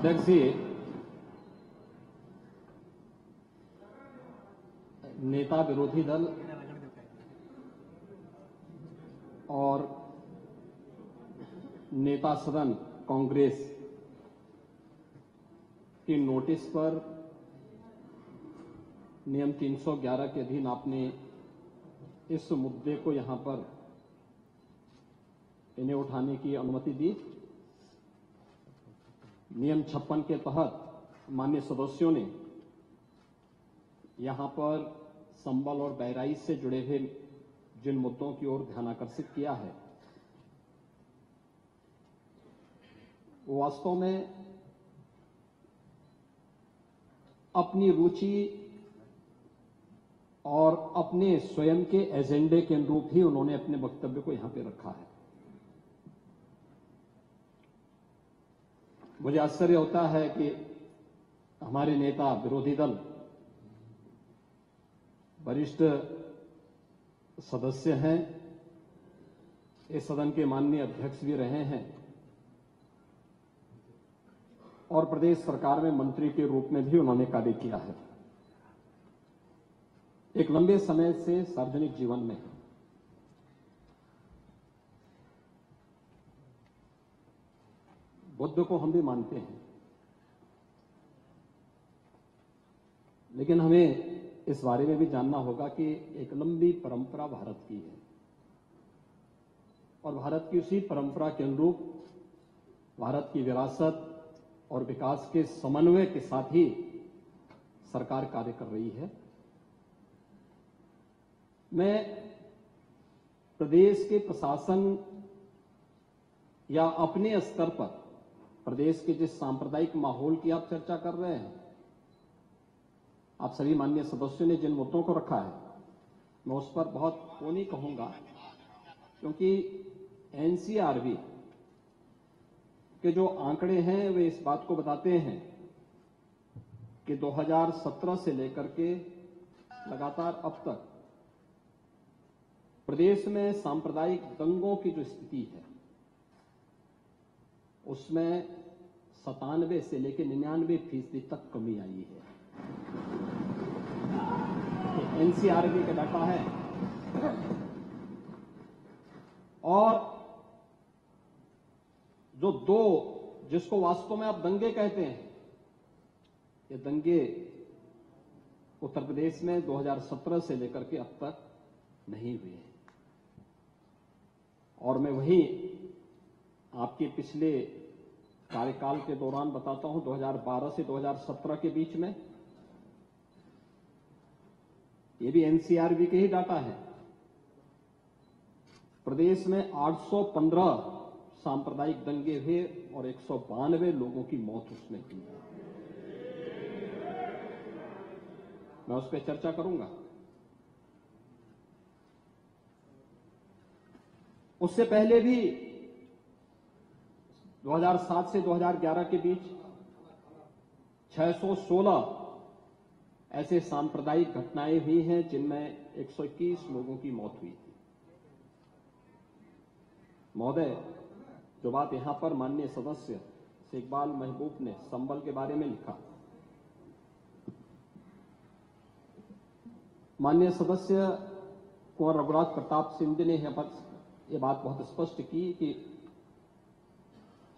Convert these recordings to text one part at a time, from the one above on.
अध्यक्ष जी, नेता विरोधी दल और नेता सदन कांग्रेस की नोटिस पर नियम 311 के अधीन आपने इस मुद्दे को यहां पर इन्हें उठाने की अनुमति दी। नियम 56 के तहत माननीय सदस्यों ने यहां पर संबल और बहराइच से जुड़े हुए जिन मुद्दों की ओर ध्यान आकर्षित किया है, वो वास्तव में अपनी रुचि और अपने स्वयं के एजेंडे के अनुरूप ही उन्होंने अपने वक्तव्य को यहां पे रखा है। मुझे आश्चर्य होता है कि हमारे नेता विरोधी दल वरिष्ठ सदस्य हैं, इस सदन के माननीय अध्यक्ष भी रहे हैं और प्रदेश सरकार में मंत्री के रूप में भी उन्होंने कार्य किया है। एक लंबे समय से सार्वजनिक जीवन में है। बुद्ध को हम भी मानते हैं, लेकिन हमें इस बारे में भी जानना होगा कि एक लंबी परंपरा भारत की है और भारत की उसी परंपरा के अनुरूप भारत की विरासत और विकास के समन्वय के साथ ही सरकार कार्य कर रही है। मैं प्रदेश के प्रशासन या अपने स्तर पर प्रदेश के जिस सांप्रदायिक माहौल की आप चर्चा कर रहे हैं, आप सभी माननीय सदस्यों ने जिन मुद्दों को रखा है, मैं उस पर बहुत वो नहीं कहूंगा, क्योंकि एनसीआरबी के जो आंकड़े हैं वे इस बात को बताते हैं कि 2017 से लेकर के लगातार अब तक प्रदेश में सांप्रदायिक दंगों की जो स्थिति है उसमें 97 से लेकर 99% तक कमी आई है। एनसीआरबी का डाटा है। और जो दो जिसको वास्तव में आप दंगे कहते हैं, ये दंगे उत्तर प्रदेश में 2017 से लेकर के अब तक नहीं हुए हैं। और मैं वही आपके पिछले कार्यकाल के दौरान बताता हूं, 2012 से 2017 के बीच में, ये भी एनसीआरबी के ही डाटा है, प्रदेश में 815 सांप्रदायिक दंगे हुए और 192 लोगों की मौत उसमें हुई। मैं उस पर चर्चा करूंगा। उससे पहले भी 2007 से 2011 के बीच 616 ऐसे सांप्रदायिक घटनाएं हुई हैं जिनमें 121 लोगों की मौत हुई थी। महोदय, जो बात यहां पर माननीय सदस्य शेखबाल महबूब ने संबल के बारे में लिखा, माननीय सदस्य कुंवर रघुराज प्रताप सिंह ने यह बात बहुत स्पष्ट की कि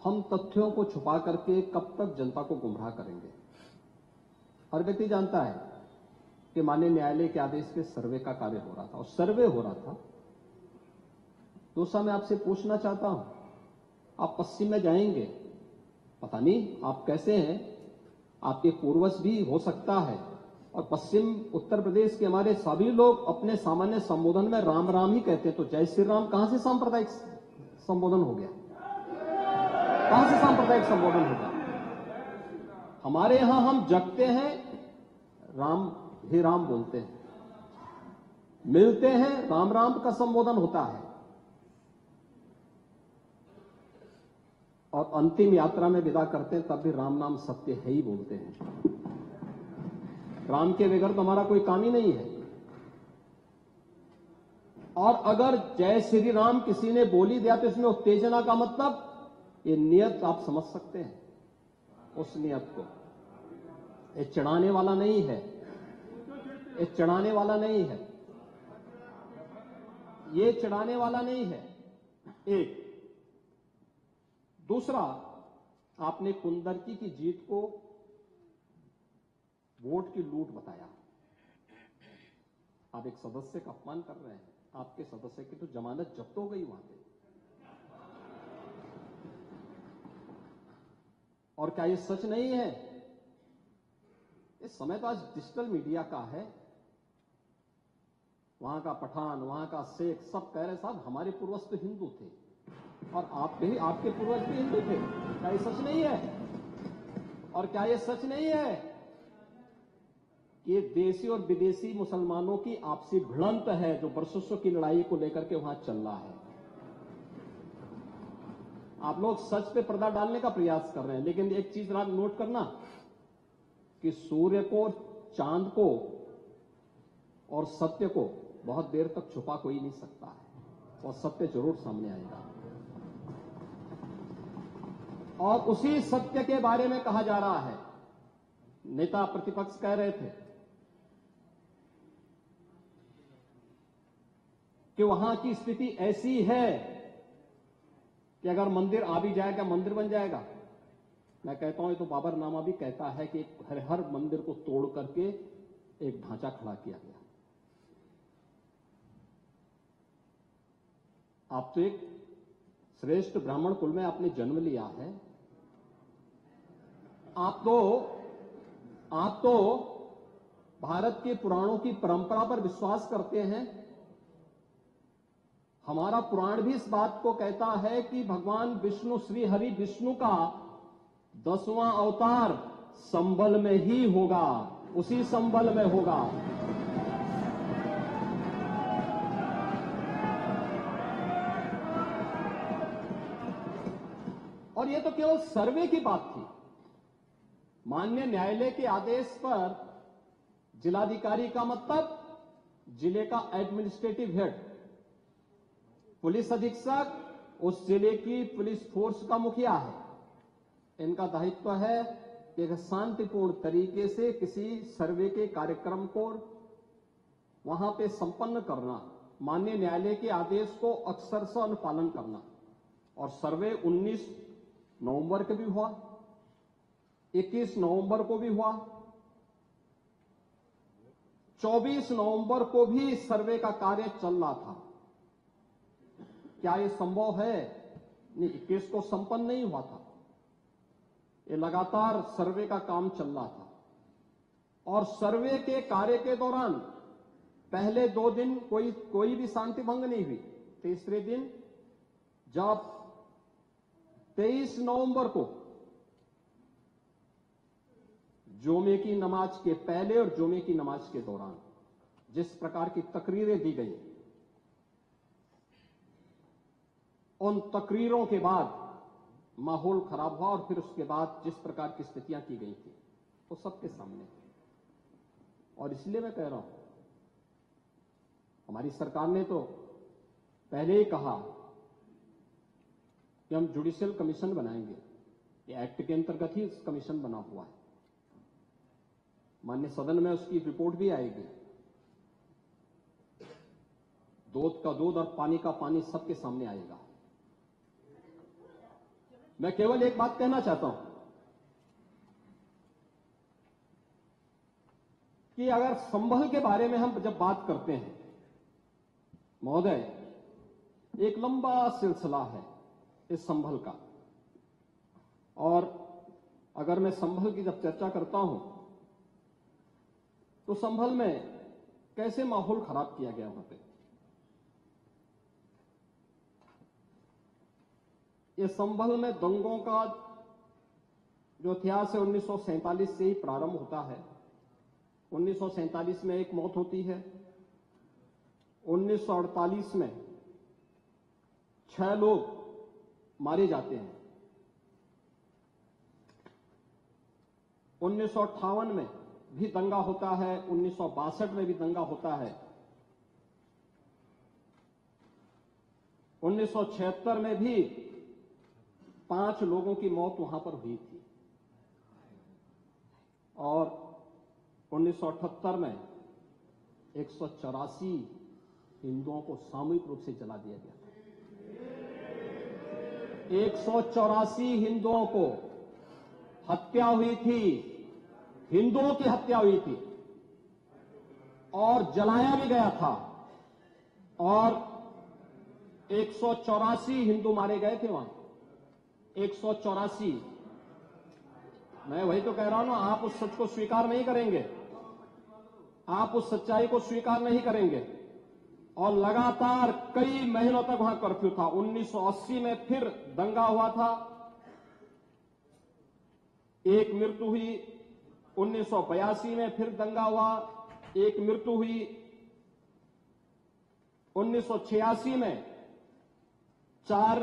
हम तथ्यों को छुपा करके कब तक जनता को गुमराह करेंगे। हर व्यक्ति जानता है कि माननीय न्यायालय के आदेश पे सर्वे का कार्य हो रहा था और सर्वे हो रहा था। दूसरा, मैं आपसे पूछना चाहता हूं, आप पश्चिम में जाएंगे, पता नहीं आप कैसे हैं, आपके पूर्वज भी हो सकता है, और पश्चिम उत्तर प्रदेश के हमारे सभी लोग अपने सामान्य संबोधन में राम राम ही कहते हैं। तो जय श्री राम कहां से सांप्रदायिक संबोधन हो गया? कहां से सांप्रदायिक संबोधन होगा? हमारे यहां हम जगते हैं, राम ही राम बोलते हैं, मिलते हैं, राम राम का संबोधन होता है, और अंतिम यात्रा में विदा करते हैं तब भी राम नाम सत्य है ही बोलते हैं। राम के बगैर तो हमारा कोई काम ही नहीं है। और अगर जय श्री राम किसी ने बोली दिया तो इसमें उत्तेजना का मतलब, ये नियत आप समझ सकते हैं। उस नियत को। ये चिढ़ाने वाला नहीं है, ये चिढ़ाने वाला नहीं है, ये चिढ़ाने वाला नहीं है। एक दूसरा, आपने कुंदरकी की जीत को वोट की लूट बताया। आप एक सदस्य का अपमान कर रहे हैं। आपके सदस्य की तो जमानत जब्त हो गई वहां पे। और क्या ये सच नहीं है? इस समय तो आज डिजिटल मीडिया का है। वहां का पठान, वहां का शेख सब कह रहे साहब हमारे पूर्वज तो हिंदू थे और आप भी, आपके पूर्वज भी हिंदू थे। क्या ये सच नहीं है? और क्या ये सच नहीं है कि ये देशी और विदेशी मुसलमानों की आपसी भिड़ंत है जो वर्षों की लड़ाई को लेकर के वहां चल रहा है? आप लोग सच पे पर्दा डालने का प्रयास कर रहे हैं, लेकिन एक चीज आप नोट करना कि सूर्य को, चांद को और सत्य को बहुत देर तक छुपा कोई नहीं सकता है, और सत्य जरूर सामने आएगा। और उसी सत्य के बारे में कहा जा रहा है। नेता प्रतिपक्ष कह रहे थे कि वहां की स्थिति ऐसी है कि अगर मंदिर आ भी जाएगा, मंदिर बन जाएगा। मैं कहता हूं, ये तो बाबरनामा भी कहता है कि हर मंदिर को तोड़ करके एक ढांचा खड़ा किया गया। आप तो एक श्रेष्ठ ब्राह्मण कुल में आपने जन्म लिया है। आप तो भारत के पुराणों की परंपरा पर विश्वास करते हैं। हमारा पुराण भी इस बात को कहता है कि भगवान विष्णु, श्री हरि विष्णु का 10वां अवतार संबल में ही होगा, उसी संबल में होगा। और यह तो केवल सर्वे की बात थी। माननीय न्यायालय के आदेश पर जिलाधिकारी का मतलब जिले का एडमिनिस्ट्रेटिव हेड, पुलिस अधीक्षक उस जिले की पुलिस फोर्स का मुखिया है। इनका दायित्व है कि एक शांतिपूर्ण तरीके से किसी सर्वे के कार्यक्रम को वहां पे संपन्न करना, माननीय न्यायालय के आदेश को अक्षरशः अनुपालन करना। और सर्वे 19 नवंबर को भी हुआ, 21 नवंबर को भी हुआ, 24 नवंबर को भी सर्वे का कार्य चल रहा था। क्या यह संभव है? नहीं, 21 को संपन्न नहीं हुआ था। ये लगातार सर्वे का काम चल रहा था। और सर्वे के कार्य के दौरान पहले 2 दिन कोई भी शांति भंग नहीं हुई। तीसरे दिन जब 23 नवंबर को जुमे की नमाज के पहले और जुमे की नमाज के दौरान जिस प्रकार की तकरीरें दी गई, उन तकरीरों के बाद माहौल खराब हुआ। और फिर उसके बाद जिस प्रकार की स्थितियां की गई थी वो सबके सामने थी। और इसलिए मैं कह रहा हूं, हमारी सरकार ने तो पहले ही कहा कि हम जुडिशियल कमीशन बनाएंगे। ये एक्ट के अंतर्गत ही इस कमीशन बना हुआ है। माननीय सदन में उसकी रिपोर्ट भी आएगी। दूध का दूध और पानी का पानी सबके सामने आएगा। मैं केवल एक बात कहना चाहता हूं कि अगर संभल के बारे में हम जब बात करते हैं महोदय, एक लंबा सिलसिला है इस संभल का। और अगर मैं संभल की जब चर्चा करता हूं तो संभल में कैसे माहौल खराब किया गया वहां पे। ये संभल में दंगों का जो इतिहास है 1947 से ही प्रारंभ होता है। 1947 में एक मौत होती है। 1948 में 6 लोग मारे जाते हैं। 1958 में भी दंगा होता है। 1962 में भी दंगा होता है। 1976 में भी 5 लोगों की मौत वहां पर हुई थी। और 1978 में 184 हिंदुओं को सामूहिक रूप से जला दिया गया था। 184 हिंदुओं को हत्या हुई थी, हिंदुओं की हत्या हुई थी और जलाया भी गया था और 184 हिंदू मारे गए थे वहां। 184। मैं वही तो कह रहा हूं ना, आप उस सच को स्वीकार नहीं करेंगे, आप उस सच्चाई को स्वीकार नहीं करेंगे। और लगातार कई महीनों तक वहां कर्फ्यू था। 1980 में फिर दंगा हुआ था, एक मृत्यु हुई। 1982 में फिर दंगा हुआ, एक मृत्यु हुई। 1986 में 4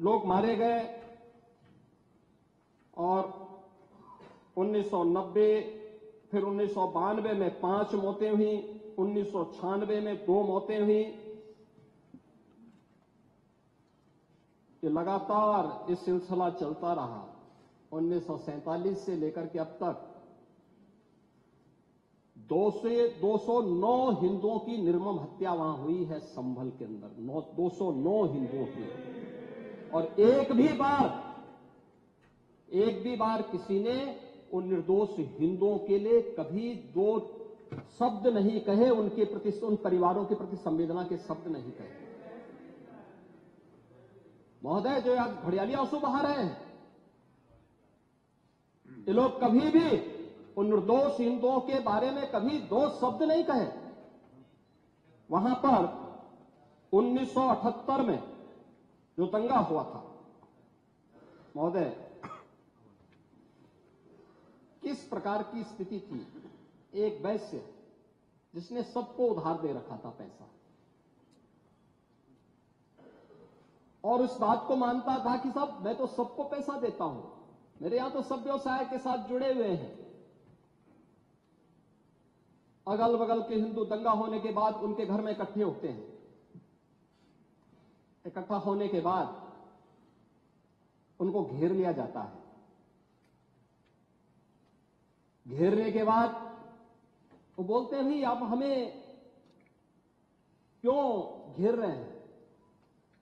लोग मारे गए और 1990 फिर 1992 में 5 मौतें हुई, 1996 में 2 मौतें हुई। ये लगातार इस सिलसिला चलता रहा। 1947 से लेकर के अब तक 209 हिंदुओं की निर्मम हत्या वहां हुई है संभल के अंदर। 209 हिंदुओं की। और एक भी बार किसी ने उन निर्दोष हिंदुओं के लिए कभी 2 शब्द नहीं कहे, उनके प्रति, उन परिवारों के प्रति संवेदना के शब्द नहीं कहे। महोदय, जो आज घड़ियाली आंसू बहा रहे हैं, ये लोग कभी भी उन निर्दोष हिंदुओं के बारे में कभी 2 शब्द नहीं कहे। वहां पर 1978 में जो दंगा हुआ था, महोदय, किस प्रकार की स्थिति थी। एक वैश्य जिसने सबको उधार दे रखा था पैसा, और उस बात को मानता था कि साहब मैं तो सबको पैसा देता हूं, मेरे यहां तो सब व्यवसाय के साथ जुड़े हुए हैं। अगल बगल के हिंदू दंगा होने के बाद उनके घर में इकट्ठे होते हैं। इकट्ठा होने के बाद उनको घेर लिया जाता है। घेरने के बाद वो बोलते हैं, भाई आप हमें क्यों घेर रहे हैं?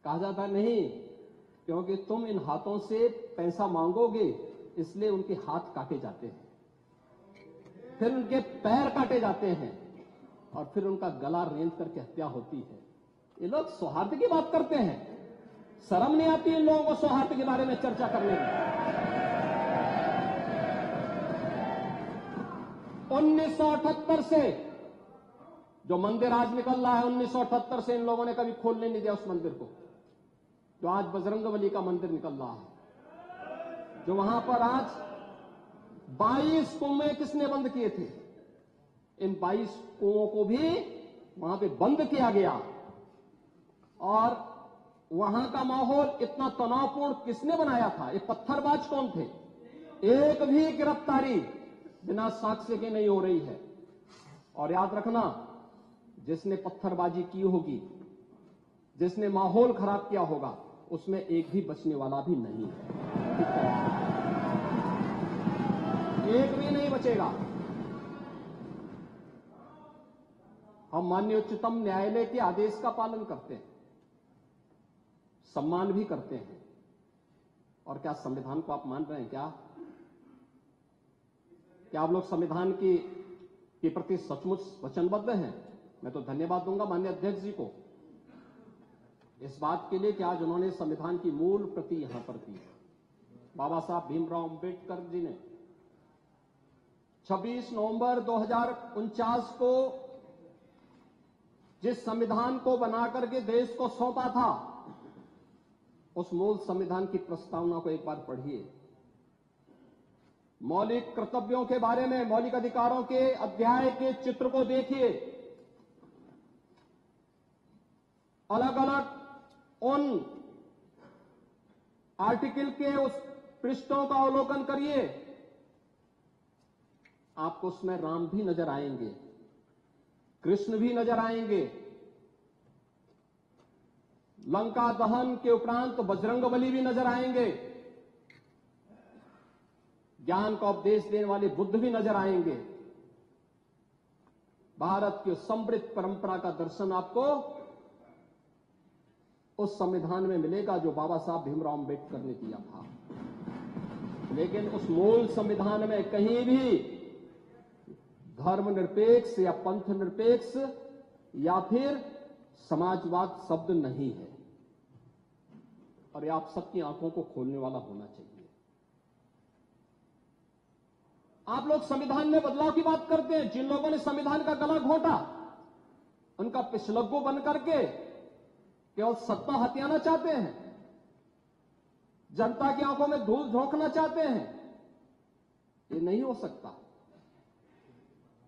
कहा जाता नहीं, क्योंकि तुम इन हाथों से पैसा मांगोगे, इसलिए उनके हाथ काटे जाते हैं, फिर उनके पैर काटे जाते हैं और फिर उनका गला रेंत करके हत्या होती है। ये लोग सौहार्द की बात करते हैं। शर्म नहीं आती इन लोगों को सौहार्द के बारे में चर्चा करने में। 1978 से जो मंदिर आज निकल रहा है, 1978 से इन लोगों ने कभी खोलने नहीं दिया उस मंदिर को, जो आज बजरंगबली का मंदिर निकल रहा है। जो वहां पर आज 22 कुएं किसने बंद किए थे? इन 22 कुओं को भी वहां पे बंद किया गया। और वहां का माहौल इतना तनावपूर्ण किसने बनाया था? ये पत्थरबाज कौन थे? एक भी गिरफ्तारी बिना साक्ष्य के नहीं हो रही है। और याद रखना, जिसने पत्थरबाजी की होगी, जिसने माहौल खराब किया होगा, उसमें एक भी बचने वाला भी नहीं है। एक भी नहीं बचेगा। हम माननीय उच्चतम न्यायालय के आदेश का पालन करते हैं, सम्मान भी करते हैं। और क्या संविधान को आप मान रहे हैं? क्या आप लोग संविधान के प्रति सचमुच वचनबद्ध हैं? मैं तो धन्यवाद दूंगा माननीय अध्यक्ष जी को इस बात के लिए कि आज उन्होंने संविधान की मूल प्रति यहां पर दी। बाबा साहब भीमराव अंबेडकर जी ने 26 नवंबर 2049 को जिस संविधान को बनाकर के देश को सौंपा था, उस मूल संविधान की प्रस्तावना को एक बार पढ़िए। मौलिक कर्तव्यों के बारे में, मौलिक अधिकारों के अध्याय के चित्र को देखिए। अलग अलग उन आर्टिकल के उस पृष्ठों का अवलोकन करिए। आपको उसमें राम भी नजर आएंगे, कृष्ण भी नजर आएंगे। लंका दहन के उपरांत बजरंगबली भी नजर आएंगे। ज्ञान का उपदेश देने वाले बुद्ध भी नजर आएंगे। भारत की समृद्ध परंपरा का दर्शन आपको उस संविधान में मिलेगा जो बाबा साहब भीमराव अम्बेडकर ने दिया था। लेकिन उस मूल संविधान में कहीं भी धर्मनिरपेक्ष या पंथ निरपेक्ष या फिर समाजवाद शब्द नहीं है। और ये आप सबकी आंखों को खोलने वाला होना चाहिए। आप लोग संविधान में बदलाव की बात करते हैं। जिन लोगों ने संविधान का गला घोंटा, उनका पिछलग्गू बन करके केवल सत्ता हथियाना चाहते हैं, जनता की आंखों में धूल झोंकना चाहते हैं। ये नहीं हो सकता।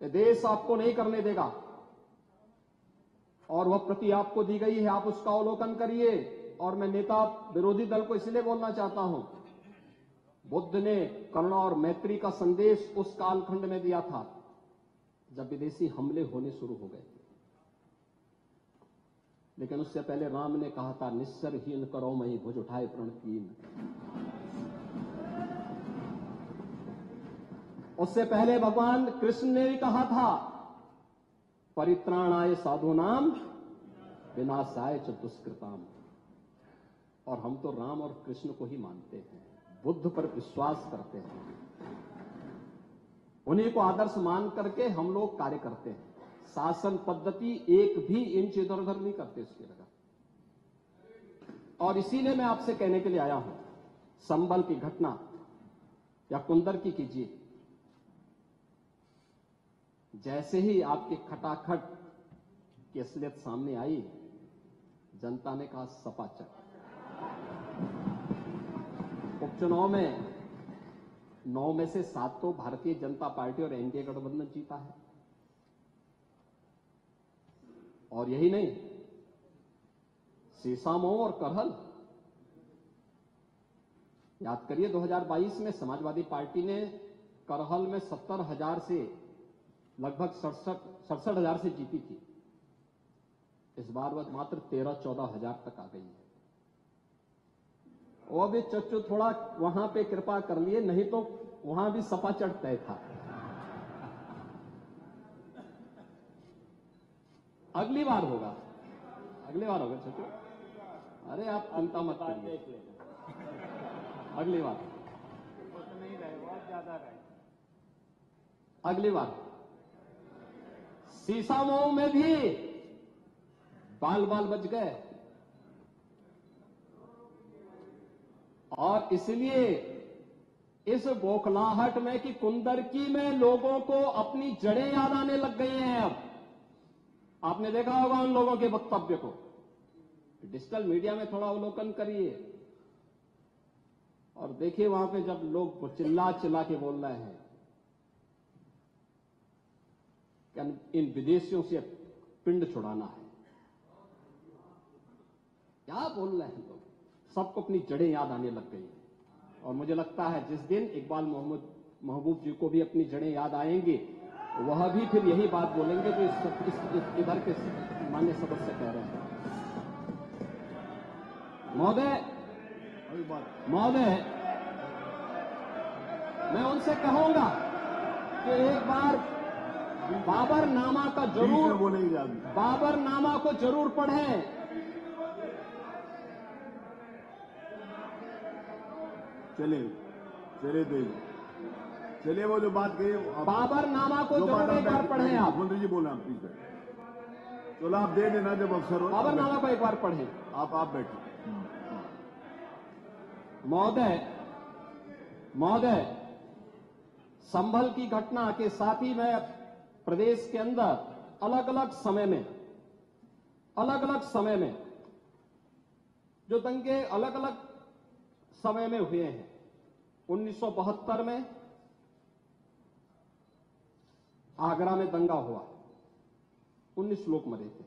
ये देश आपको नहीं करने देगा और वह प्रति आपको दी गई है, आप उसका अवलोकन करिए। और मैं नेता विरोधी दल को इसलिए बोलना चाहता हूं, बुद्ध ने करुणा और मैत्री का संदेश उस कालखंड में दिया था जब विदेशी हमले होने शुरू हो गए थे। लेकिन उससे पहले राम ने कहा था, निस्सरहीन करो मई भुज उठाए प्रण कीन। उससे पहले भगवान कृष्ण ने भी कहा था, परित्राणाय साधूनाम विनाशाय च दुष्कृताम। और हम तो राम और कृष्ण को ही मानते हैं, बुद्ध पर विश्वास करते हैं, उन्हीं को आदर्श मान करके हम लोग कार्य करते हैं। शासन पद्धति एक भी इंच इधर उधर नहीं करते उसकी जगह। और इसीलिए मैं आपसे कहने के लिए आया हूं, संभल की घटना या कुंदर की कीजिए, जैसे ही आपके खटाखट की असलियत सामने आई, जनता ने कहा सपा चक। उपचुनाव में 9 में से 7 तो भारतीय जनता पार्टी और एनडीए गठबंधन जीता है। और यही नहीं, सीसामऊ और करहल, याद करिए 2022 में समाजवादी पार्टी ने करहल में 70,000 से लगभग 67,000 से जीती थी। इस बार वह मात्र 13-14,000 तक आ गई है। और भी चच्चू थोड़ा वहां पे कृपा कर लिए, नहीं तो वहां भी सपा चढ़ तय था। अगली बार होगा, अगली बार होगा चच्चू। अरे आप चिंता मत करिए, अगली बार नहीं रहे, बहुत ज्यादा रहे। अगली बार। सीसामऊ में भी बाल बाल बच गए। और इसलिए इस बौखलाहट में कि कुंदरकी में लोगों को अपनी जड़ें याद आने लग गई हैं। अब आपने देखा होगा उन लोगों के वक्तव्य को, डिजिटल मीडिया में थोड़ा अवलोकन करिए और देखिए वहां पे जब लोग चिल्ला चिल्ला के बोल रहे हैं कि इन विदेशियों से पिंड छुड़ाना है, क्या बोल रहे हैं लोग। सबको अपनी जड़ें याद आने लग गई हैं। और मुझे लगता है जिस दिन इकबाल महबूब जी को भी अपनी जड़ें याद आएंगी, वह भी फिर यही बात बोलेंगे जो इधर के मान्य सदस्य कह रहे हैं। महोदय, मैं उनसे कहूंगा कि एक बार बाबरनामा का जरूर, बाबरनामा को जरूर पढ़ें। चलिए वो जो बात कही, बाबरनामा को जरूर एक बार पढ़ें आप। मंत्री जी बोल रहे हैं, प्लीज। चलो आप दे देना जब अवसर हो। बाबरनामा को एक बार पढ़ें। आप बैठिए। महोदय, संभल की घटना के साथ ही मैं प्रदेश के अंदर अलग अलग समय में जो दंगे अलग अलग समय में हुए हैं। 1972 में आगरा में दंगा हुआ, 19 लोग मरे थे।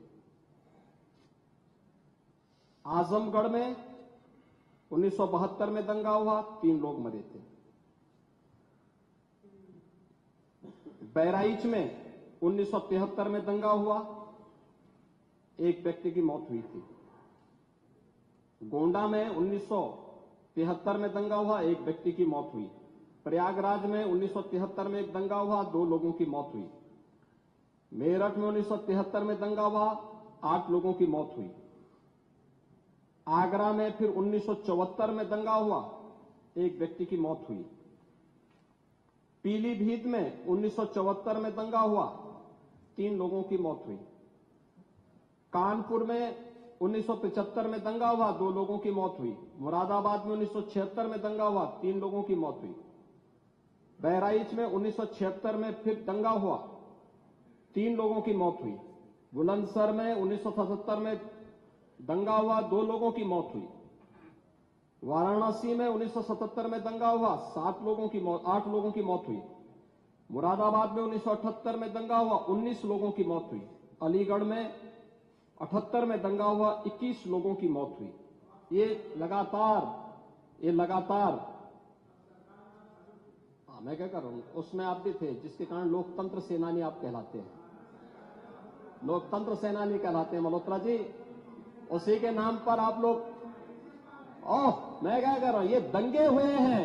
आजमगढ़ में 1972 में दंगा हुआ, 3 लोग मरे थे। बहराइच में 1973 में दंगा हुआ, 1 व्यक्ति की मौत हुई थी। गोंडा में 1973 में दंगा हुआ, 1 व्यक्ति की मौत हुई। प्रयागराज में 1973 में एक दंगा हुआ, 2 लोगों की मौत हुई। मेरठ में 1973 में दंगा हुआ, 8 लोगों की मौत हुई। आगरा में फिर 1974 में दंगा हुआ, 1 व्यक्ति की मौत हुई। पीलीभीत में 1974 में दंगा हुआ, 3 लोगों की मौत हुई। कानपुर में 1975 में दंगा हुआ, 2 लोगों की मौत हुई। मुरादाबाद में 1976 में दंगा हुआ, 3 लोगों की मौत हुई। बहराइच में 1976 में फिर दंगा हुआ, 3 लोगों की मौत हुई। बुलंदशहर में 1977 में दंगा हुआ, 2 लोगों की मौत हुई। वाराणसी में 1977 में दंगा हुआ, 8 लोगों की मौत हुई। मुरादाबाद में 1978 में दंगा हुआ, 19 लोगों की मौत हुई। अलीगढ़ में 78 में दंगा हुआ, 21 लोगों की मौत हुई। ये लगातार मैं क्या कर रहा हूं, उसमें आप भी थे, जिसके कारण लोकतंत्र सेनानी आप कहलाते हैं, लोकतंत्र सेनानी कहलाते हैं मल्होत्रा जी। उसी के नाम पर आप लोग, मैं क्या कर रहा हूं, ये दंगे हुए हैं,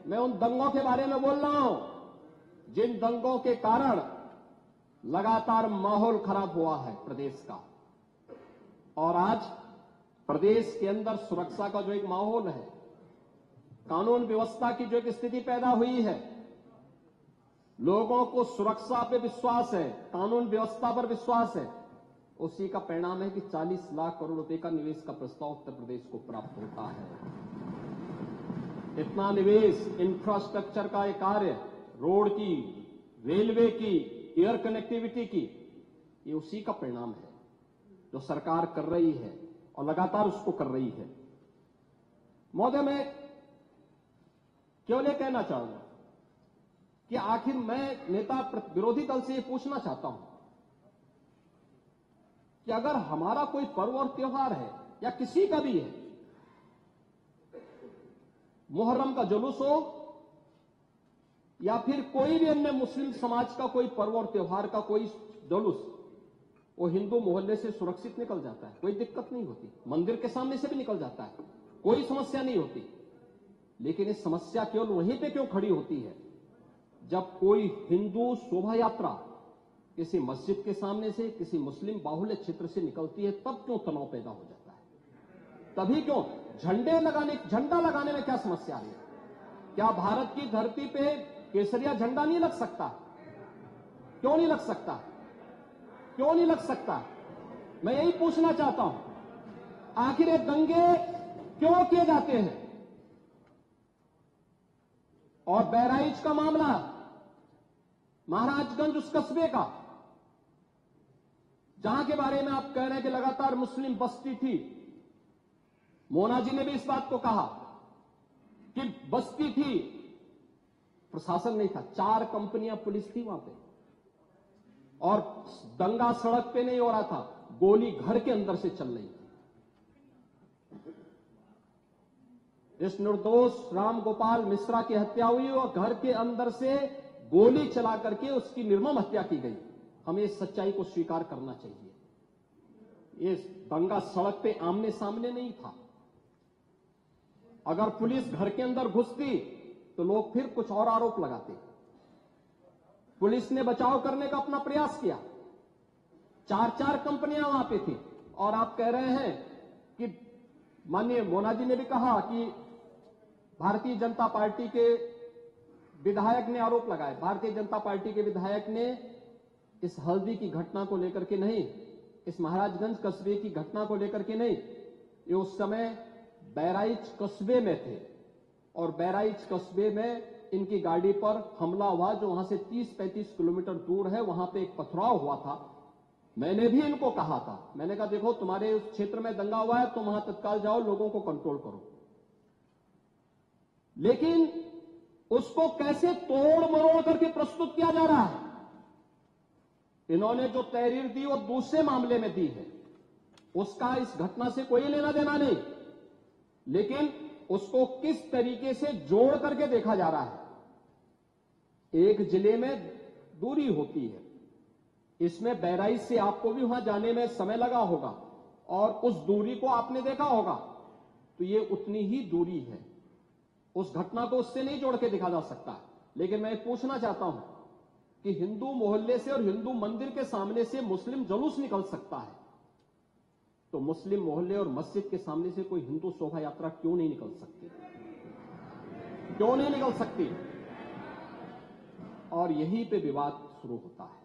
मैं उन दंगों के बारे में बोल रहा हूं जिन दंगों के कारण लगातार माहौल खराब हुआ है प्रदेश का। और आज प्रदेश के अंदर सुरक्षा का जो एक माहौल है, कानून व्यवस्था की जो एक स्थिति पैदा हुई है, लोगों को सुरक्षा पे विश्वास है, कानून व्यवस्था पर विश्वास है, उसी का परिणाम है कि 40 लाख करोड़ रुपए का निवेश का प्रस्ताव उत्तर प्रदेश को प्राप्त होता है। इतना निवेश, इंफ्रास्ट्रक्चर का एक कार्य, रोड की, रेलवे की, एयर कनेक्टिविटी की, ये उसी का परिणाम है जो सरकार कर रही है और लगातार उसको कर रही है। महोदय, मैं केवल ये कहना चाहूंगा कि आखिर मैं नेता विरोधी दल से ये पूछना चाहता हूं कि अगर हमारा कोई पर्व और त्योहार है या किसी का भी है, मुहर्रम का जुलूस हो या फिर कोई भी अन्य मुस्लिम समाज का कोई पर्व और त्योहार का कोई जुलूस, वो हिंदू मोहल्ले से सुरक्षित निकल जाता है, कोई दिक्कत नहीं होती, मंदिर के सामने से भी निकल जाता है, कोई समस्या नहीं होती। लेकिन ये समस्या केवल वहीं पे क्यों खड़ी होती है जब कोई हिंदू शोभा यात्रा किसी मस्जिद के सामने से, किसी मुस्लिम बाहुल्य क्षेत्र से निकलती है, तब क्यों तनाव पैदा हो जाता है? तभी क्यों झंडा लगाने में क्या समस्या है? क्या भारत की धरती पे केसरिया झंडा नहीं लग सकता? क्यों नहीं लग सकता? क्यों नहीं लग सकता? मैं यही पूछना चाहता हूं, आखिर ये दंगे क्यों किए जाते हैं? और बहराइच का मामला, महाराजगंज उस कस्बे का, जहां के बारे में आप कह रहे हैं कि लगातार मुस्लिम बस्ती थी, मोना जी ने भी इस बात को कहा कि बस्ती थी, प्रशासन नहीं था, 4 कंपनियां पुलिस थी वहां पे, और दंगा सड़क पे नहीं हो रहा था, गोली घर के अंदर से चल रही थी। इस निर्दोष राम गोपाल मिश्रा की हत्या हुई और घर के अंदर से गोली चला करके उसकी निर्मम हत्या की गई। हमें इस सच्चाई को स्वीकार करना चाहिए। ये दंगा सड़क पे आमने सामने नहीं था। अगर पुलिस घर के अंदर घुसती तो लोग फिर कुछ और आरोप लगाते। पुलिस ने बचाव करने का अपना प्रयास किया, 4 कंपनियां वहां पे थी, और आप कह रहे हैं कि माननीय मोना जी ने भी कहा कि भारतीय जनता पार्टी के विधायक ने आरोप लगाए। भारतीय जनता पार्टी के विधायक ने इस हल्दी की घटना को लेकर के नहीं, इस महाराजगंज कस्बे की घटना को लेकर के नहीं, ये उस समय बहराइच कस्बे में थे, और बहराइच कस्बे में इनकी गाड़ी पर हमला हुआ, जो वहां से 30-35 किलोमीटर दूर है। वहां पे एक पथराव हुआ था। मैंने भी इनको कहा था, मैंने कहा देखो तुम्हारे उस क्षेत्र में दंगा हुआ है, तुम वहां तत्काल जाओ, लोगों को कंट्रोल करो। लेकिन उसको कैसे तोड़ मरोड़ करके प्रस्तुत किया जा रहा है? इन्होंने जो तहरीर दी वो दूसरे मामले में दी है, उसका इस घटना से कोई लेना देना नहीं, लेकिन उसको किस तरीके से जोड़ करके देखा जा रहा है। एक जिले में दूरी होती है, इसमें बहराइच से आपको भी वहां जाने में समय लगा होगा, और उस दूरी को आपने देखा होगा, तो ये उतनी ही दूरी है। उस घटना को उससे नहीं जोड़ के देखा जा सकता। लेकिन मैं पूछना चाहता हूं कि हिंदू मोहल्ले से और हिंदू मंदिर के सामने से मुस्लिम जुलूस निकल सकता है, तो मुस्लिम मोहल्ले और मस्जिद के सामने से कोई हिंदू शोभा यात्रा क्यों नहीं निकल सकती? क्यों नहीं निकल सकती? और यहीं पे विवाद शुरू होता है।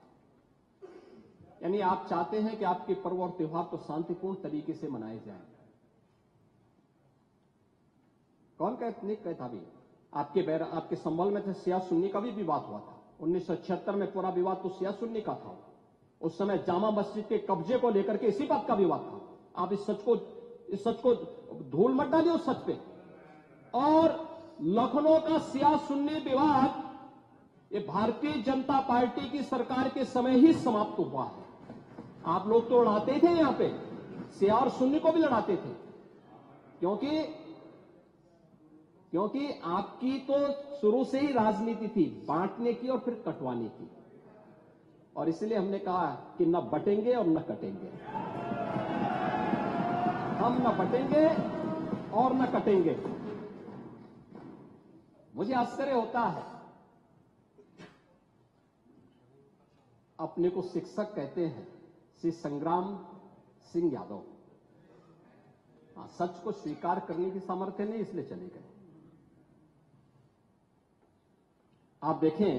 यानी आप चाहते हैं कि आपके पर्व और त्योहार तो शांतिपूर्ण तरीके से मनाए जाएं। कौन कहता भी? आपके संबल में तो शिया सुन्नी का भी विवाद हुआ था। 1976 में पूरा विवाद तो शिया सुन्नी का था। उस समय जामा मस्जिद के कब्जे को लेकर के इसी बात का विवाद था। आप इस सच को धूल मत डालिए उस सच पे। और लखनऊ का शिया सुन्नी विवाद ये भारतीय जनता पार्टी की सरकार के समय ही समाप्त हुआ है। आप लोग तो लड़ाते थे यहां पे, शिया और सुन्नी को भी लड़ाते थे, क्योंकि आपकी तो शुरू से ही राजनीति थी बांटने की और फिर कटवाने की, और इसलिए हमने कहा कि न बटेंगे और न कटेंगे। हम न बटेंगे और न कटेंगे। मुझे आश्चर्य होता है, अपने को शिक्षक कहते हैं श्री संग्राम सिंह यादव। सच को स्वीकार करने की सामर्थ्य नहीं, इसलिए चले गए। आप देखें,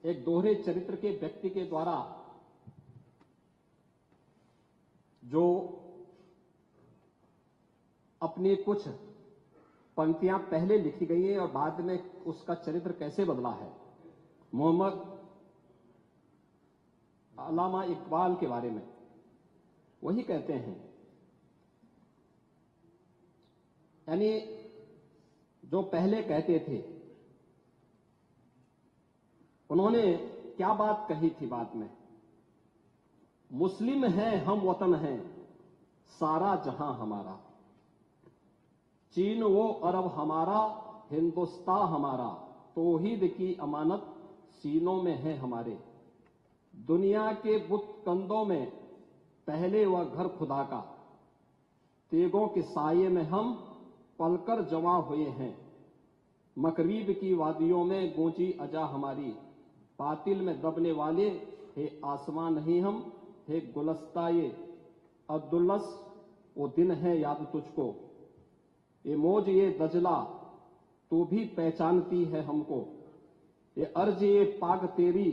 एक दोहरे चरित्र के व्यक्ति के द्वारा जो अपनी कुछ पंक्तियां पहले लिखी गई हैं और बाद में उसका चरित्र कैसे बदला है। मोहम्मद अल्लामा इकबाल के बारे में वही कहते हैं, यानी जो पहले कहते थे, उन्होंने क्या बात कही थी बाद में? मुस्लिम हैं हम, वतन हैं सारा जहां हमारा, चीन वो अरब हमारा, हिंदुस्तान हमारा, तौहीद की अमानत सीनों में है हमारे, दुनिया के बुत कंदों में पहले वह घर खुदा का, तेगों के साये में हम पलकर जमा हुए हैं, मकरीब की वादियों में गूंजी अजा हमारी, बातिल में दबने वाले हे आसमां नहीं हम, हे गुलस्ता ये अब्दुल्लस वो दिन है याद तुझको, ये मौज ये दजला तू भी पहचानती है हमको, ये अर्ज ये पाग तेरी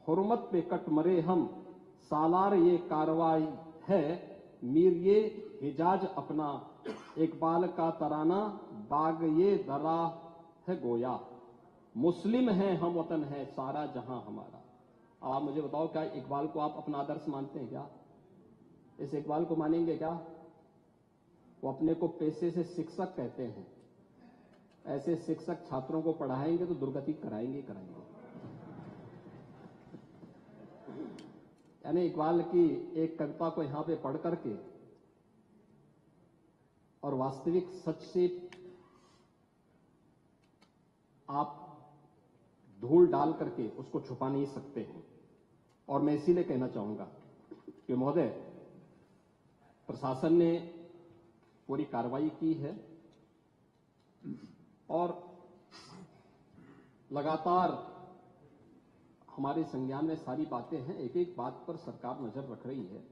हुर्मत पे कट मरे हम, सालार ये कार्रवाई है मीर ये हिजाज अपना, इकबाल का तराना बाग ये दरा है गोया, मुस्लिम हैं हम, वतन है सारा जहां हमारा। अब आप मुझे बताओ, क्या इकबाल को आप अपना आदर्श मानते हैं? क्या इस इकबाल को मानेंगे? क्या वो अपने को पेशे से शिक्षक कहते हैं? ऐसे शिक्षक छात्रों को पढ़ाएंगे तो दुर्गति कराएंगे। यानी इकबाल की एक कविता को यहां पे पढ़ करके और वास्तविक सच से आप धूल डाल करके उसको छुपा नहीं सकते हैं। और मैं इसीलिए कहना चाहूंगा कि महोदय, प्रशासन ने पूरी कार्रवाई की है और लगातार हमारे संज्ञान में सारी बातें हैं। एक एक बात पर सरकार नजर रख रही है।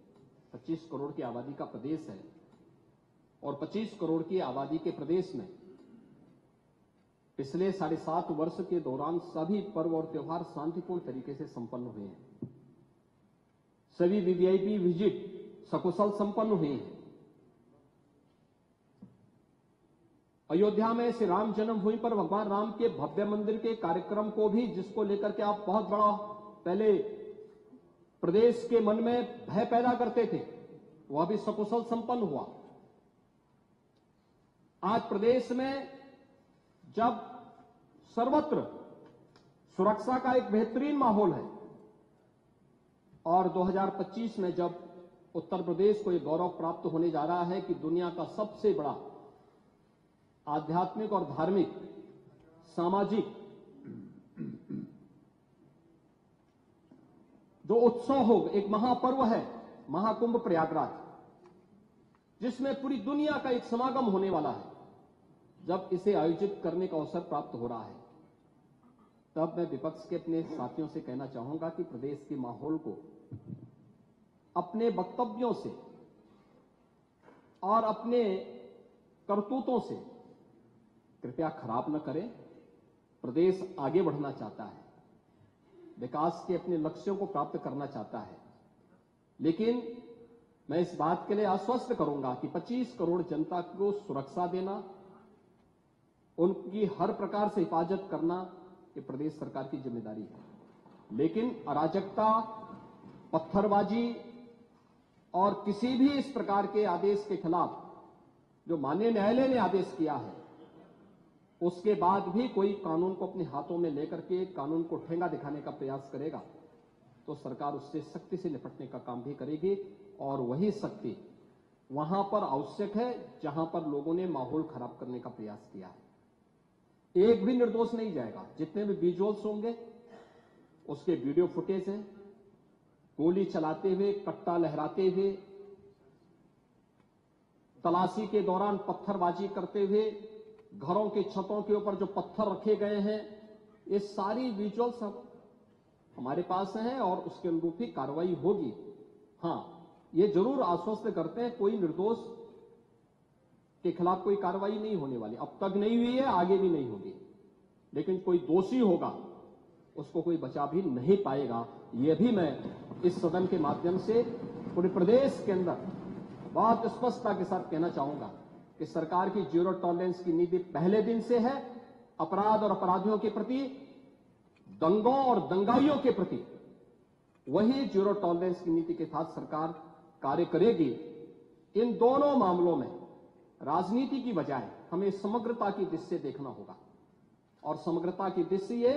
25 करोड़ की आबादी का प्रदेश है और 25 करोड़ की आबादी के प्रदेश में पिछले 7.5 वर्ष के दौरान सभी पर्व और त्योहार शांतिपूर्ण तरीके से संपन्न हुए हैं। सभी वीवीआईपी विजिट सकुशल संपन्न हुए हैं। अयोध्या में श्री राम जन्मभूमि पर भगवान राम के भव्य मंदिर के कार्यक्रम को भी, जिसको लेकर के आप बहुत बड़ा पहले प्रदेश के मन में भय पैदा करते थे, वह भी सकुशल संपन्न हुआ। आज प्रदेश में जब सर्वत्र सुरक्षा का एक बेहतरीन माहौल है और 2025 में जब उत्तर प्रदेश को यह गौरव प्राप्त होने जा रहा है कि दुनिया का सबसे बड़ा आध्यात्मिक और धार्मिक सामाजिक जो उत्सव हो, एक महापर्व है महाकुंभ प्रयागराज, जिसमें पूरी दुनिया का एक समागम होने वाला है, जब इसे आयोजित करने का अवसर प्राप्त हो रहा है, तब मैं विपक्ष के अपने साथियों से कहना चाहूंगा कि प्रदेश के माहौल को अपने वक्तव्यों से और अपने करतूतों से कृपया खराब न करें। प्रदेश आगे बढ़ना चाहता है, विकास के अपने लक्ष्यों को प्राप्त करना चाहता है, लेकिन मैं इस बात के लिए आश्वस्त करूंगा कि 25 करोड़ जनता को सुरक्षा देना, उनकी हर प्रकार से हिफाजत करना ये प्रदेश सरकार की जिम्मेदारी है। लेकिन अराजकता, पत्थरबाजी और किसी भी इस प्रकार के आदेश के खिलाफ जो माननीय न्यायालय ने आदेश किया है, उसके बाद भी कोई कानून को अपने हाथों में लेकर के कानून को ठेंगा दिखाने का प्रयास करेगा तो सरकार उससे सख्ती से निपटने का काम भी करेगी। और वही सख्ती वहां पर आवश्यक है जहां पर लोगों ने माहौल खराब करने का प्रयास किया है। एक भी निर्दोष नहीं जाएगा। जितने भी विजुअल्स होंगे उसके वीडियो फुटेज हैं, गोली चलाते हुए, कट्टा लहराते हुए, तलाशी के दौरान पत्थरबाजी करते हुए, घरों की छतों के ऊपर जो पत्थर रखे गए हैं, ये सारी विजुअल्स हमारे पास हैं और उसके अनुरूप ही कार्रवाई होगी। हां, ये जरूर आश्वस्त करते हैं कोई निर्दोष के खिलाफ कोई कार्रवाई नहीं होने वाली, अब तक नहीं हुई है, आगे भी नहीं होगी। लेकिन कोई दोषी होगा उसको कोई बचा भी नहीं पाएगा। यह भी मैं इस सदन के माध्यम से पूरे प्रदेश के अंदर बहुत स्पष्टता के साथ कहना चाहूंगा कि सरकार की जीरो टॉलरेंस की नीति पहले दिन से है। अपराध और अपराधियों के प्रति, दंगों और दंगाइयों के प्रति वही जीरो टॉलरेंस की नीति के साथ सरकार कार्य करेगी। इन दोनों मामलों में राजनीति की बजाय हमें समग्रता की दृष्टि से देखना होगा। और समग्रता की दृष्टि ये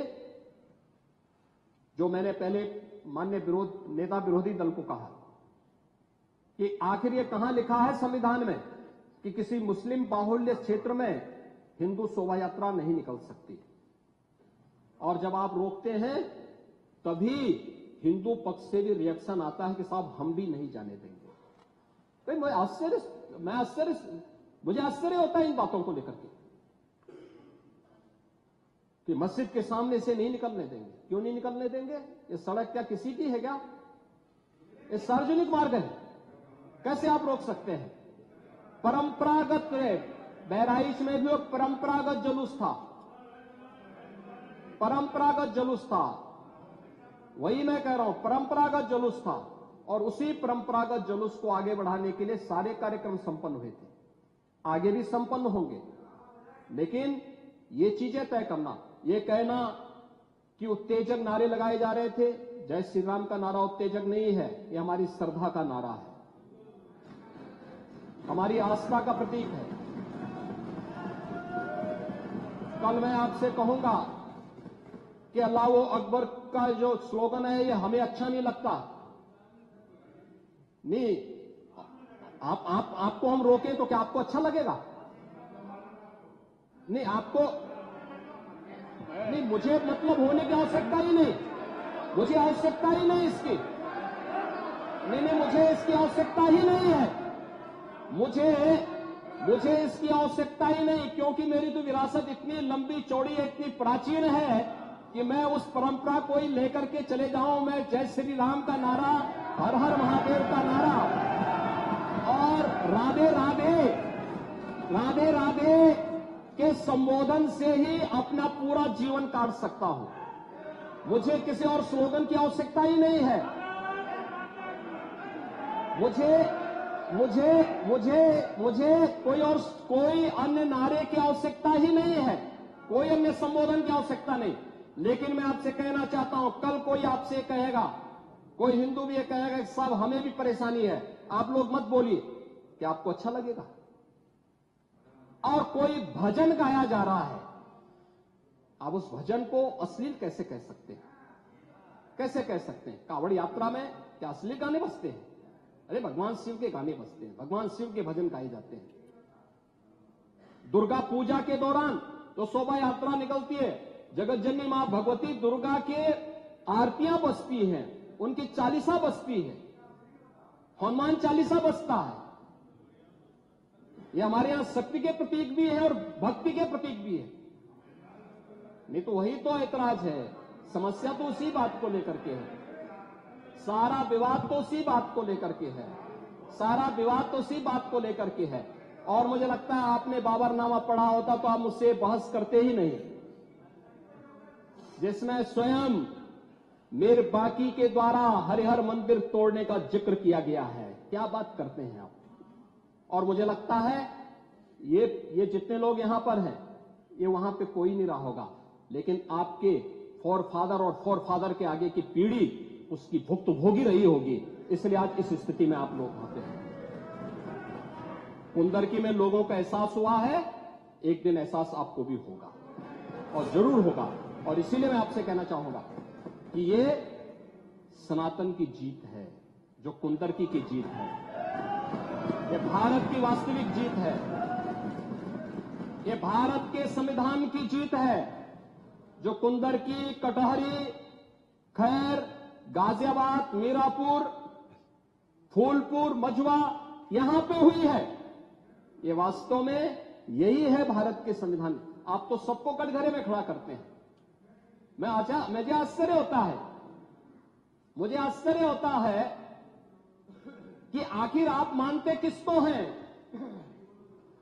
जो मैंने पहले माननीय नेता विरोधी दल को कहा कि आखिर ये कहां लिखा है संविधान में कि किसी मुस्लिम बाहुल्य क्षेत्र में हिंदू शोभा यात्रा नहीं निकल सकती, और जब आप रोकते हैं तभी हिंदू पक्ष से भी रिएक्शन आता है कि साहब हम भी नहीं जाने देंगे। तो मुझे आश्चर्य होता है इन बातों को लेकर के कि मस्जिद के सामने से नहीं निकलने देंगे। क्यों नहीं निकलने देंगे? ये सड़क क्या किसी की है क्या? ये सार्वजनिक मार्ग है, कैसे आप रोक सकते हैं? परंपरागत बहराइच में भी एक परंपरागत जुलूस था, परंपरागत जुलूस था, वही मैं कह रहा हूं, परंपरागत जुलूस था। और उसी परंपरागत जुलूस को आगे बढ़ाने के लिए सारे कार्यक्रम संपन्न हुए थे, आगे भी संपन्न होंगे। लेकिन ये चीजें तय करना, ये कहना कि उत्तेजक नारे लगाए जा रहे थे, जय श्री राम का नारा उत्तेजक नहीं है, ये हमारी श्रद्धा का नारा है, हमारी आस्था का प्रतीक है। कल मैं आपसे कहूंगा कि अल्लाह अकबर का जो स्लोगन है ये हमें अच्छा नहीं लगता, नहीं आपको हम रोकें तो क्या आपको अच्छा लगेगा? नहीं, आपको नहीं, मुझे मतलब होने की आवश्यकता ही नहीं, मुझे आवश्यकता ही नहीं इसकी, नहीं, मुझे इसकी आवश्यकता ही नहीं है, मुझे इसकी आवश्यकता ही नहीं, क्योंकि मेरी तो विरासत इतनी लंबी चौड़ी है, इतनी प्राचीन है कि मैं उस परंपरा को ही लेकर के चले जाऊं। मैं जय श्री राम का नारा, हर हर महादेव का नारा और राधे राधे, राधे राधे के संबोधन से ही अपना पूरा जीवन काट सकता हूं। मुझे किसी और स्लोगन की आवश्यकता ही नहीं है। मुझे कोई अन्य नारे की आवश्यकता ही नहीं है, कोई अन्य संबोधन की आवश्यकता नहीं। लेकिन मैं आपसे कहना चाहता हूं, कल कोई आपसे कहेगा, कोई हिंदू भी ये कहेगा कि साहब हमें भी परेशानी है, आप लोग मत बोलिए, क्या आपको अच्छा लगेगा? और कोई भजन गाया जा रहा है, आप उस भजन को अश्लील कैसे कह सकते हैं? कैसे कह सकते हैं? कांवड़ यात्रा में क्या अश्लील गाने बजते हैं? अरे भगवान शिव के गाने बजते हैं, भगवान शिव के भजन गाए जाते हैं। दुर्गा पूजा के दौरान तो शोभा यात्रा निकलती है, जगत जननी मां भगवती दुर्गा के आरतियां बजती हैं, उनकी चालीसा बजती है, हनुमान चालीसा बजता है। ये हमारे यहां शक्ति के प्रतीक भी है और भक्ति के प्रतीक भी है। नहीं तो वही तो ऐतराज है। समस्या तो उसी बात को लेकर के है, सारा विवाद तो उसी बात को लेकर के है, सारा विवाद तो उसी बात को लेकर के है। और मुझे लगता है आपने बाबरनामा पढ़ा होता तो आप मुझसे बहस करते ही नहीं, जिसमें स्वयं मीर बाकी के द्वारा हरिहर मंदिर तोड़ने का जिक्र किया गया है। क्या बात करते हैं आप। और मुझे लगता है ये जितने लोग यहां पर हैं, ये वहां पे कोई नहीं रहा होगा, लेकिन आपके फोरफादर और फोरफादर के आगे की पीढ़ी उसकी भुगतभोगी रही होगी, इसलिए आज इस स्थिति में आप लोग वहां पे हैं। कुंदरकी में लोगों का एहसास हुआ है, एक दिन एहसास आपको भी होगा और जरूर होगा। और इसीलिए मैं आपसे कहना चाहूंगा कि ये सनातन की जीत है, जो कुंदरकी की जीत है, ये भारत की वास्तविक जीत है, ये भारत के संविधान की जीत है, जो कुंदरकी, कटहरी, खैर, गाजियाबाद, मीरापुर, फूलपुर, मझवा यहां पे हुई है। ये वास्तव में यही है भारत के संविधान। आप तो सबको कटघरे में खड़ा करते हैं। मुझे आश्चर्य होता है, मुझे आश्चर्य होता है कि आखिर आप मानते किसको हैं,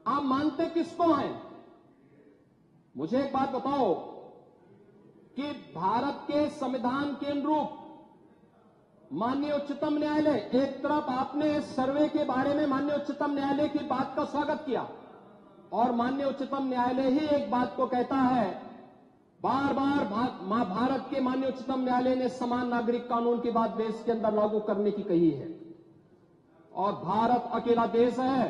आप मानते किसको हैं। मुझे एक बात बताओ कि भारत के संविधान के अनुरूप माननीय उच्चतम न्यायालय, एक तरफ आपने सर्वे के बारे में माननीय उच्चतम न्यायालय की बात का स्वागत किया, और माननीय उच्चतम न्यायालय ही एक बात को कहता है, बार बार भारत के माननीय उच्चतम न्यायालय ने समान नागरिक कानून की बात देश के अंदर लागू करने की कही है। और भारत अकेला देश है,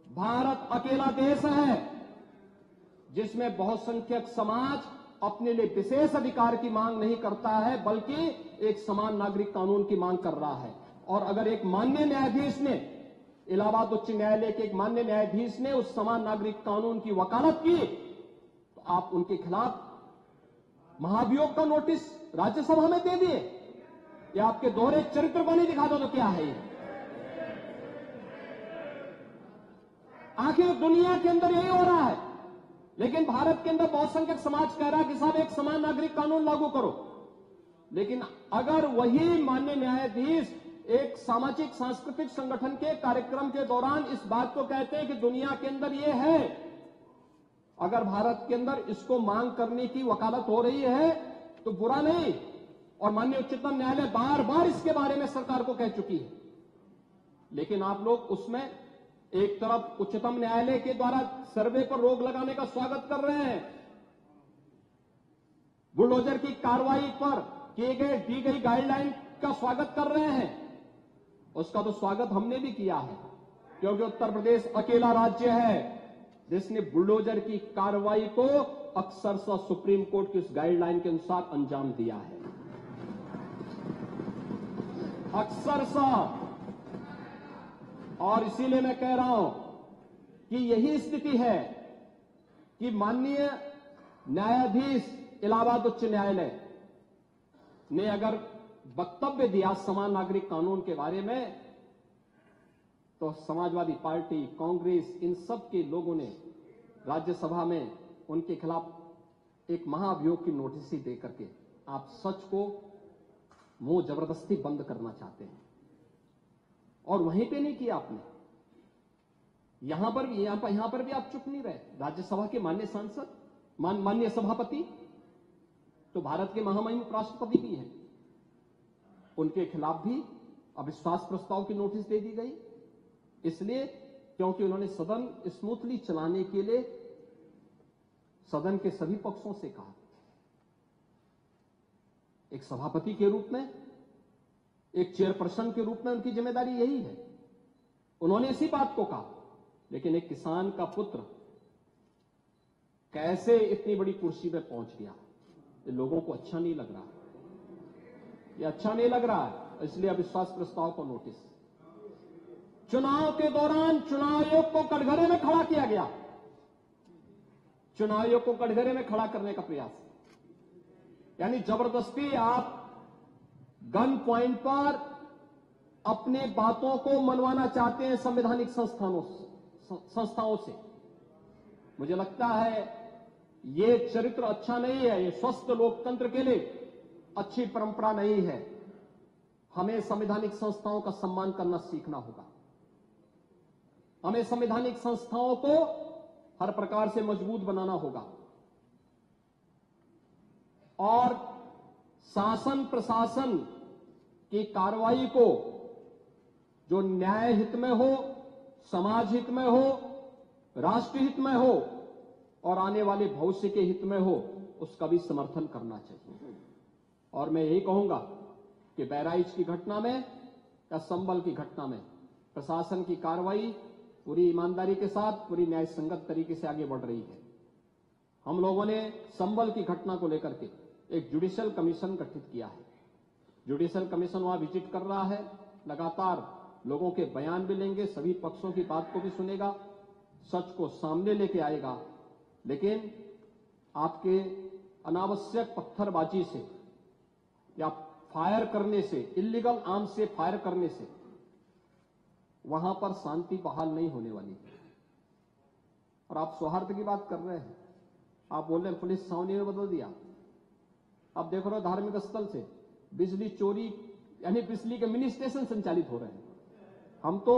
भारत अकेला देश है जिसमें बहुसंख्यक समाज अपने लिए विशेष अधिकार की मांग नहीं करता है, बल्कि एक समान नागरिक कानून की मांग कर रहा है। और अगर एक माननीय न्यायाधीश ने, इलाहाबाद उच्च न्यायालय के एक माननीय न्यायाधीश ने उस समान नागरिक कानून की वकालत की, तो आप उनके खिलाफ महाभियोग का नोटिस राज्यसभा में दे दिए। या आपके दोहरे चरित्र को नहीं दिखा दो तो क्या है ये। आखिर दुनिया के अंदर यही हो रहा है, लेकिन भारत के अंदर बहुसंख्यक समाज कह रहा है कि साहब एक समान नागरिक कानून लागू करो। लेकिन अगर वही माननीय न्यायाधीश एक सामाजिक सांस्कृतिक संगठन के कार्यक्रम के दौरान इस बात को कहते हैं कि दुनिया के अंदर ये है, अगर भारत के अंदर इसको मांग करने की वकालत हो रही है तो बुरा नहीं। और माननीय उच्चतम न्यायालय बार बार इसके बारे में सरकार को कह चुकी है, लेकिन आप लोग उसमें एक तरफ उच्चतम न्यायालय के द्वारा सर्वे पर रोक लगाने का स्वागत कर रहे हैं, बुलडोजर की कार्रवाई पर दी गई गाइडलाइन का स्वागत कर रहे हैं। उसका तो स्वागत हमने भी किया है, क्योंकि उत्तर प्रदेश अकेला राज्य है जिसने बुलडोजर की कार्रवाई को अक्सरशः सुप्रीम कोर्ट की उस गाइडलाइन के अनुसार अंजाम दिया है, अक्सरशः। और इसीलिए मैं कह रहा हूं कि यही स्थिति है कि माननीय न्यायाधीश इलाहाबाद उच्च न्यायालय ने अगर वक्तव्य दिया समान नागरिक कानून के बारे में, तो समाजवादी पार्टी, कांग्रेस, इन सब के लोगों ने राज्यसभा में उनके खिलाफ एक महाअभियोग की नोटिस ही देकर के आप सच को मुंह जबरदस्ती बंद करना चाहते हैं। और वहीं पे नहीं किया आपने, यहां पर भी आप चुप नहीं रहे। राज्यसभा के माननीय सांसद, माननीय सभापति तो भारत के महामहिम उपराष्ट्रपति भी हैं, उनके खिलाफ भी अविश्वास प्रस्ताव की नोटिस दे दी गई, इसलिए क्योंकि उन्होंने सदन स्मूथली चलाने के लिए सदन के सभी पक्षों से कहा। एक सभापति के रूप में, एक चेयरपर्सन के रूप में उनकी जिम्मेदारी यही है, उन्होंने इसी बात को कहा। लेकिन एक किसान का पुत्र कैसे इतनी बड़ी कुर्सी पे पहुंच गया, ये लोगों को अच्छा नहीं लग रहा, ये अच्छा नहीं लग रहा है, इसलिए अविश्वास प्रस्ताव को नोटिस। चुनाव के दौरान चुनाव आयोग को कटघरे में खड़ा किया गया, चुनाव आयोग को कटघरे में खड़ा करने का प्रयास, यानी जबरदस्ती आप गन पॉइंट पर अपनी बातों को मनवाना चाहते हैं संवैधानिक संस्थाओं से। मुझे लगता है ये चरित्र अच्छा नहीं है, ये स्वस्थ लोकतंत्र के लिए अच्छी परंपरा नहीं है। हमें संवैधानिक संस्थाओं का सम्मान करना सीखना होगा। हमें संवैधानिक संस्थाओं को हर प्रकार से मजबूत बनाना होगा और शासन प्रशासन की कार्रवाई को जो न्याय हित में हो, समाज हित में हो, राष्ट्र हित में हो और आने वाले भविष्य के हित में हो, उसका भी समर्थन करना चाहिए। और मैं यही कहूंगा कि बहराइच की घटना में या संभल की घटना में प्रशासन की कार्रवाई पूरी ईमानदारी के साथ, पूरी न्याय संगत तरीके से आगे बढ़ रही है। हम लोगों ने संभल की घटना को लेकर के एक जुडिशियल कमीशन गठित किया है। जुडिशियल कमीशन वहां विजिट कर रहा है, लगातार लोगों के बयान भी लेंगे, सभी पक्षों की बात को भी सुनेगा, सच को सामने लेके आएगा। लेकिन आपके अनावश्यक पत्थरबाजी से या फायर करने से, इल्लीगल आर्म्स से फायर करने से वहां पर शांति बहाल नहीं होने वाली है। और आप सौहार्द की बात कर रहे हैं, आप बोल रहे हैं पुलिस छावनी में बदल दिया। अब देख रहे हो धार्मिक स्थल से बिजली चोरी, यानी बिजली के मिनी स्टेशन संचालित हो रहे हैं। हम तो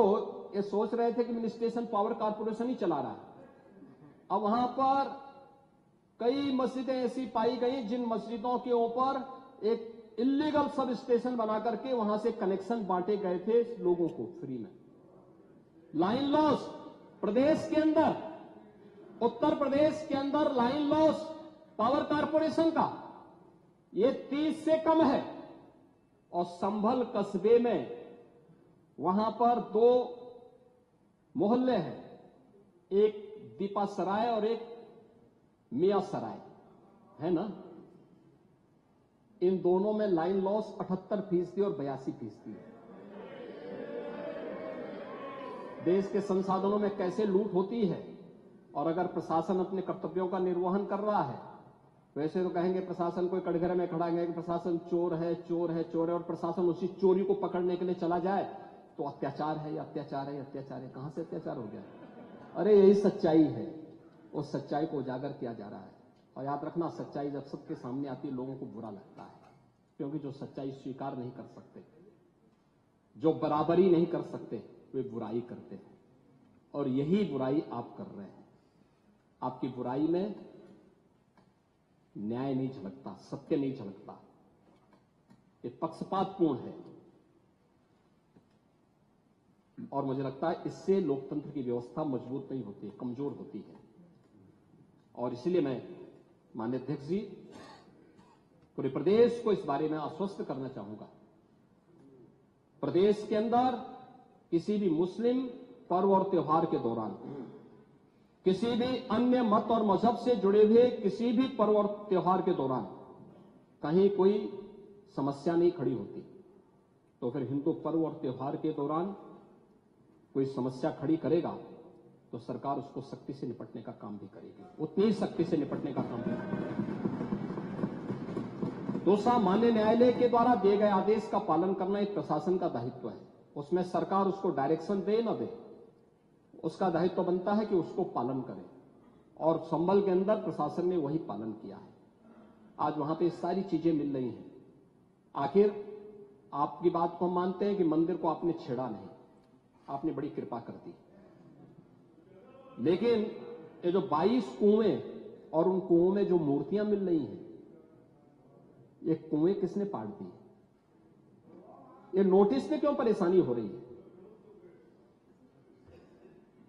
ये सोच रहे थे कि मिनी स्टेशन पावर कारपोरेशन ही चला रहा है। अब वहां पर कई मस्जिदें ऐसी पाई गई जिन मस्जिदों के ऊपर एक इल्लीगल सब स्टेशन बना करके वहां से कनेक्शन बांटे गए थे लोगों को फ्री में। लाइन लॉस प्रदेश के अंदर, उत्तर प्रदेश के अंदर लाइन लॉस पावर कारपोरेशन का ये 30 से कम है। और संभल कस्बे में वहां पर 2 मोहल्ले हैं, एक दीपा सराय और एक मियां सराय है ना। इन दोनों में लाइन लॉस 78% और 82% है। देश के संसाधनों में कैसे लूट होती है। और अगर प्रशासन अपने कर्तव्यों का निर्वहन कर रहा है, वैसे तो कहेंगे प्रशासन कोई कटघरे में खड़ा है कि प्रशासन चोर है, चोर है, चोर है, और प्रशासन उसी चोरी को पकड़ने के लिए चला जाए तो अत्याचार है, या अत्याचार है, अत्याचार है। कहां से अत्याचार हो गया? अरे यही सच्चाई है। उस सच्चाई को उजागर किया जा रहा है। और याद रखना, सच्चाई जब सबके सामने आती है लोगों को बुरा लगता है, क्योंकि जो सच्चाई स्वीकार नहीं कर सकते, जो बराबरी नहीं कर सकते, वे बुराई करते हैं। और यही बुराई आप कर रहे हैं। आपकी बुराई में न्याय नहीं झलकता, सत्य नहीं झलकता, ये पक्षपातपूर्ण है। और मुझे लगता है इससे लोकतंत्र की व्यवस्था मजबूत नहीं होती है, कमजोर होती है। और इसलिए मैं माननीय अध्यक्ष जी, पूरे प्रदेश को इस बारे में आश्वस्त करना चाहूंगा। प्रदेश के अंदर किसी भी मुस्लिम पर्व और त्योहार के दौरान, किसी भी अन्य मत और मजहब से जुड़े हुए किसी भी पर्व और त्योहार के दौरान कहीं कोई समस्या नहीं खड़ी होती, तो फिर हिंदू पर्व और त्योहार के दौरान कोई समस्या खड़ी करेगा तो सरकार उसको सख्ती से निपटने का काम भी करेगी, उतनी ही सख्ती से निपटने का काम भी करेगी। दूसरा, माननीय न्यायालय के द्वारा दिए गए आदेश का पालन करना एक प्रशासन का दायित्व है। उसमें सरकार उसको डायरेक्शन दे न दे, उसका दायित्व बनता है कि उसको पालन करे। और संभल के अंदर प्रशासन ने वही पालन किया है। आज वहां पे सारी चीजें मिल रही हैं। आखिर आपकी बात को हम मानते हैं कि मंदिर को आपने छेड़ा नहीं, आपने बड़ी कृपा कर दी। लेकिन ये जो 22 कुएं और उन कुओं में जो मूर्तियां मिल रही हैं, ये कुएं किसने पाट दी? ये नोटिस में क्यों परेशानी हो रही है?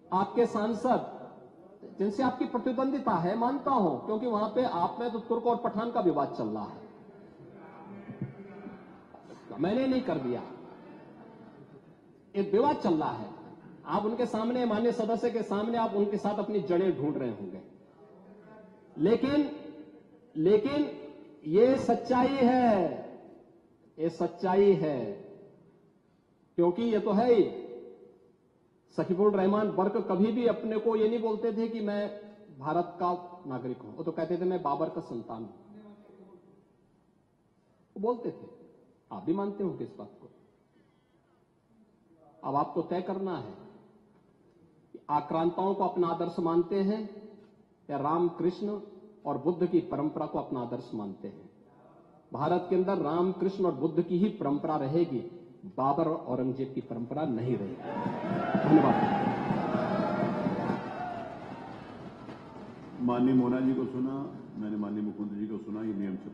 आपके सांसद जिनसे आपकी प्रतिद्वंदिता है, मानता हूं, क्योंकि वहां पे आप में तो तुर्क और पठान का विवाद चल रहा है, मैंने नहीं कर दिया, एक विवाद चल रहा है। आप उनके सामने, माननीय सदस्य के सामने, आप उनके साथ अपनी जड़ें ढूंढ रहे होंगे। लेकिन ये सच्चाई है, ये सच्चाई है, क्योंकि ये तो है ही। सकीफुल रहमान बर्क कभी भी अपने को ये नहीं बोलते थे कि मैं भारत का नागरिक हूं, वो तो कहते थे मैं बाबर का संतान हूं, वो बोलते थे। आप भी मानते हो किस बात को? अब आपको तय करना है कि आक्रांताओं को अपना आदर्श मानते हैं या रामकृष्ण और बुद्ध की परंपरा को अपना आदर्श मानते हैं। भारत के अंदर राम, कृष्ण और बुद्ध की ही परंपरा रहेगी, बाबर और औरंगजेब की परंपरा नहीं रहेगी। धन्यवाद। माननीय मोना जी को सुना, मैंने माननीय मुख्यमंत्री जी को सुना, ये नियम से